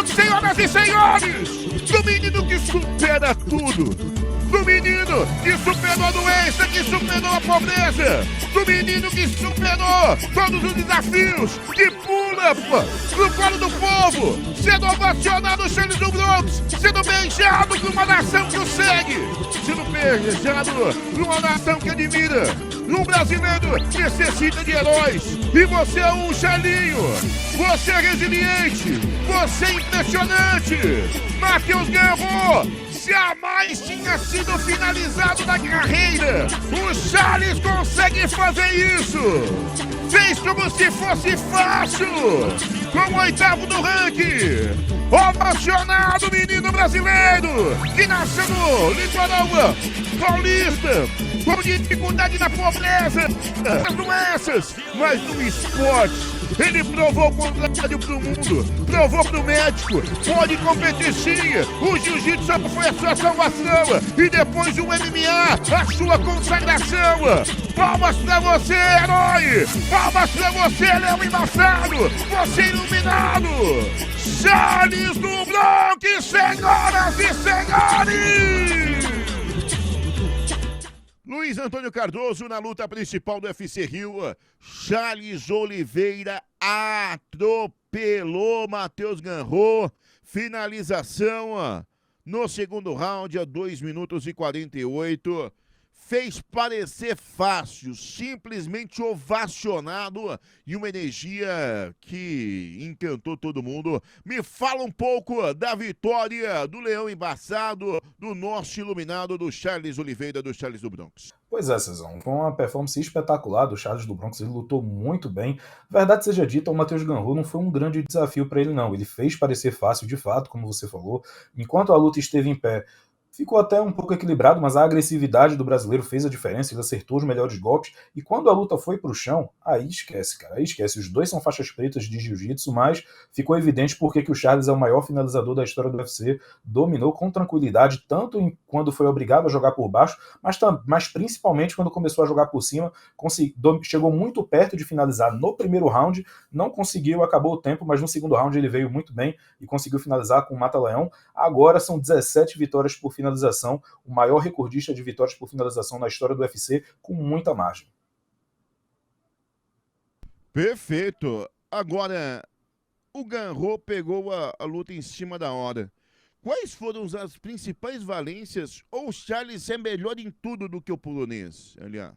Bronx, senhoras e senhores, do menino que supera tudo, do menino que superou a doença, que superou a pobreza, do menino que superou todos os desafios, que pula no colo do povo, sendo ovacionado no Charles do Bronx, sendo beijado por uma nação que o segue, sendo beijado por uma nação que admira. Um brasileiro necessita de heróis, e você é um Charlinho. Você é resiliente, você é impressionante. Matheus Guerreiro jamais tinha sido finalizado na carreira. O Charles consegue fazer isso. Fez como se fosse fácil. Como oitavo do ranking. Ovacionado menino brasileiro que nasceu no litoral paulista, com dificuldade na pobreza, nas doenças, mas no esporte. Ele provou o contrário pro mundo, provou pro médico, pode competir sim, o jiu-jitsu foi a sua salvação, e depois o MMA, a sua consagração. Palmas pra você, herói! Palmas pra você, Léo Embaçado! Você iluminado! Charles do Bronx, senhoras e senhores! Luiz Antônio Cardoso na luta principal do UFC Rio. Charles Oliveira atropelou Matheus Guerreiro. Finalização no segundo round a 2 minutos e 48. Fez parecer fácil, simplesmente ovacionado e uma energia que encantou todo mundo. Me fala um pouco da vitória do Leão Embaçado, do nosso iluminado, do Charles Oliveira, do Charles do Bronx. Pois é, Cezão, foi uma performance espetacular do Charles do Bronx, ele lutou muito bem. Verdade seja dita, o Matheus Guerreiro não foi um grande desafio para ele não, ele fez parecer fácil de fato, como você falou. Enquanto a luta esteve em pé, ficou até um pouco equilibrado, mas a agressividade do brasileiro fez a diferença, ele acertou os melhores golpes, e quando a luta foi pro chão, aí esquece, cara, aí esquece. Os dois são faixas pretas de jiu-jitsu, mas ficou evidente porque que o Charles é o maior finalizador da história do UFC, dominou com tranquilidade, tanto quando foi obrigado a jogar por baixo, mas principalmente quando começou a jogar por cima, chegou muito perto de finalizar no primeiro round, não conseguiu, acabou o tempo, mas no segundo round ele veio muito bem e conseguiu finalizar com o Mata-Leão. Agora são 17 vitórias por finalização, o maior recordista de vitórias por finalização na história do UFC, com muita margem. Perfeito. Agora, o Guerreiro pegou a luta em cima da hora. Quais foram as principais valências, ou o Charles é melhor em tudo do que o polonês, aliás?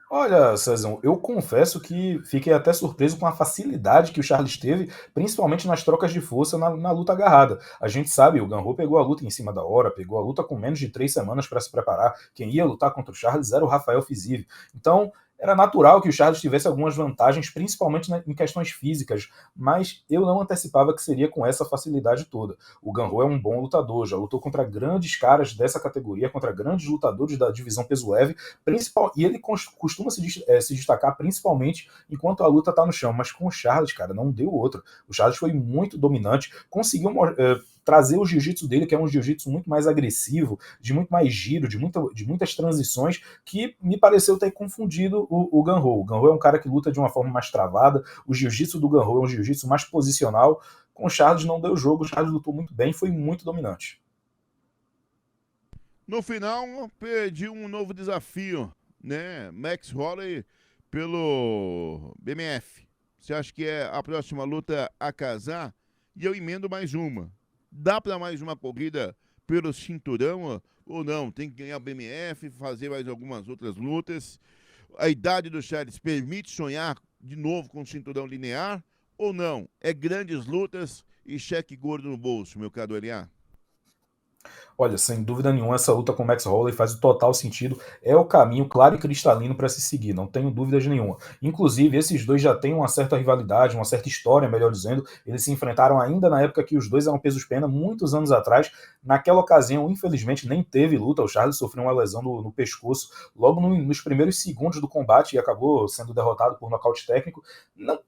Olha, Cezão, eu confesso que fiquei até surpreso com a facilidade que o Charles teve, principalmente nas trocas de força na luta agarrada. A gente sabe, o Guerreiro pegou a luta em cima da hora, pegou a luta com menos de 3 semanas para se preparar. Quem ia lutar contra o Charles era o Rafael Fiziev. Então, era natural que o Charles tivesse algumas vantagens, principalmente em questões físicas, mas eu não antecipava que seria com essa facilidade toda. O Guerreiro é um bom lutador, já lutou contra grandes caras dessa categoria, contra grandes lutadores da divisão peso leve, e ele costuma se destacar principalmente enquanto a luta está no chão, mas com o Charles, cara, não deu outra. O Charles foi muito dominante, conseguiu trazer o jiu-jitsu dele, que é um jiu-jitsu muito mais agressivo, de muito mais giro, de muitas transições, que me pareceu ter confundido o Guerreiro. O Guerreiro é um cara que luta de uma forma mais travada, o jiu-jitsu do Guerreiro é um jiu-jitsu mais posicional. Com o Charles não deu jogo, o Charles lutou muito bem, foi muito dominante. No final, pediu um novo desafio, né? Max Holloway pelo BMF. Você acha que é a próxima luta a casar? E eu emendo mais uma. Dá para mais uma corrida pelo cinturão ou não? Tem que ganhar o BMF, fazer mais algumas outras lutas. A idade do Charles permite sonhar de novo com o cinturão linear ou não? É grandes lutas e cheque gordo no bolso, meu caro Eliá. Olha, sem dúvida nenhuma, essa luta com o Max Holloway faz o total sentido. É o caminho claro e cristalino para se seguir, não tenho dúvidas nenhuma. Inclusive, esses dois já têm uma certa rivalidade, uma certa história, melhor dizendo. Eles se enfrentaram ainda na época que os dois eram pesos-pena, muitos anos atrás. Naquela ocasião, infelizmente, nem teve luta. O Charles sofreu uma lesão no pescoço logo nos primeiros segundos do combate e acabou sendo derrotado por nocaute técnico.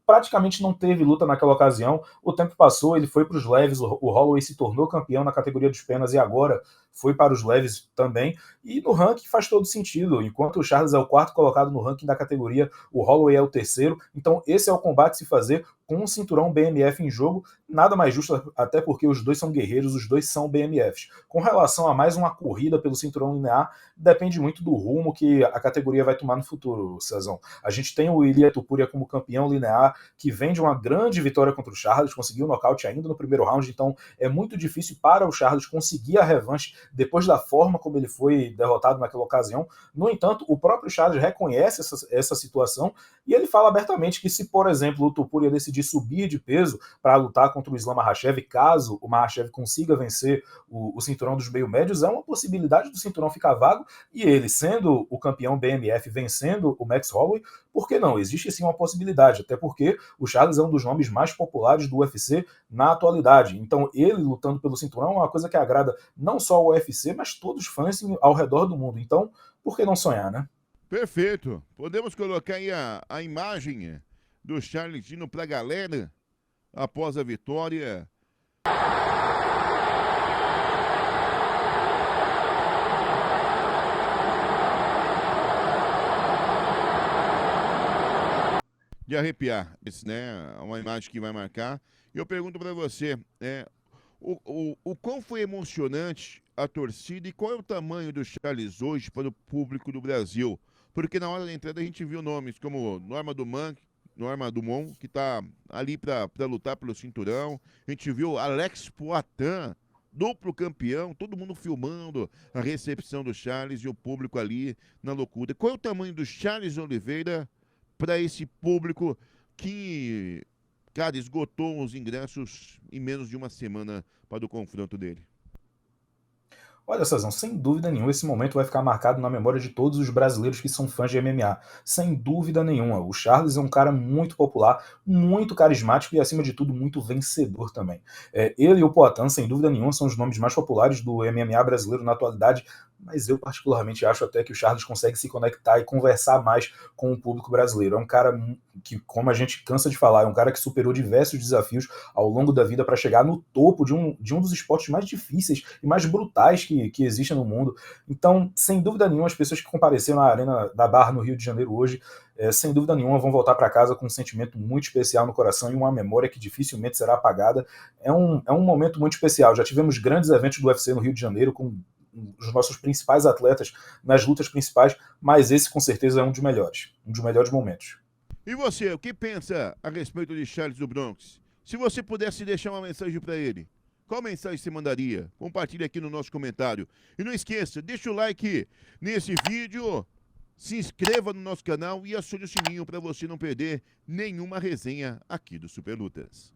Praticamente não teve luta naquela ocasião. O tempo passou, ele foi para os leves, o Holloway se tornou campeão na categoria dos penas e agora foi para os leves também, e no ranking faz todo sentido. Enquanto o Charles é o quarto colocado no ranking da categoria, o Holloway é o terceiro. Então esse é o combate a se fazer com um cinturão BMF em jogo. Nada mais justo, até porque os dois são guerreiros, os dois são BMFs. Com relação a mais uma corrida pelo cinturão linear, depende muito do rumo que a categoria vai tomar no futuro, Cezão. A gente tem o Ilia Topuria como campeão linear, que vem de uma grande vitória contra o Charles, conseguiu o nocaute ainda no primeiro round, então é muito difícil para o Charles conseguir a revanche depois da forma como ele foi derrotado naquela ocasião. No entanto, o próprio Charles reconhece essa situação e ele fala abertamente que se, por exemplo, o Topuria decidir subir de peso para lutar contra o Islam Makhachev, caso o Makhachev consiga vencer o cinturão dos meio-médios, é uma possibilidade do cinturão ficar vago, e ele, sendo o campeão BMF, vencendo o Max Holloway, por que não? Existe sim uma possibilidade, até porque o Charles é um dos nomes mais populares do UFC na atualidade. Então, ele lutando pelo cinturão é uma coisa que agrada não só o UFC, mas todos os fãs ao redor do mundo. Então, por que não sonhar, né? Perfeito. Podemos colocar aí a imagem do Charles indo pra galera após a vitória. De arrepiar, isso, né? Uma imagem que vai marcar. E eu pergunto pra você, o quão foi emocionante a torcida e qual é o tamanho do Charles hoje para o público do Brasil? Porque na hora da entrada a gente viu nomes como Norma Dumont, que está ali para lutar pelo cinturão. A gente viu Alex Poatan, duplo campeão, todo mundo filmando a recepção do Charles e o público ali na loucura. Qual é o tamanho do Charles Oliveira para esse público que, cara, esgotou os ingressos em menos de uma semana para o confronto dele? Olha, Cezão, sem dúvida nenhuma, esse momento vai ficar marcado na memória de todos os brasileiros que são fãs de MMA. Sem dúvida nenhuma. O Charles é um cara muito popular, muito carismático e, acima de tudo, muito vencedor também. Ele e o Poatan, sem dúvida nenhuma, são os nomes mais populares do MMA brasileiro na atualidade, mas eu particularmente acho até que o Charles consegue se conectar e conversar mais com o público brasileiro. É um cara que, como a gente cansa de falar, é um cara que superou diversos desafios ao longo da vida para chegar no topo de um dos esportes mais difíceis e mais brutais que existem no mundo. Então, sem dúvida nenhuma, as pessoas que compareceram na Arena da Barra no Rio de Janeiro hoje, sem dúvida nenhuma, vão voltar para casa com um sentimento muito especial no coração e uma memória que dificilmente será apagada. É um momento muito especial. Já tivemos grandes eventos do UFC no Rio de Janeiro com os nossos principais atletas nas lutas principais, mas esse com certeza é um dos melhores momentos. E você, o que pensa a respeito de Charles do Bronx? Se você pudesse deixar uma mensagem para ele, qual mensagem você mandaria? Compartilhe aqui no nosso comentário. E não esqueça, deixa o like nesse vídeo, se inscreva no nosso canal e acione o sininho para você não perder nenhuma resenha aqui do Super Lutas.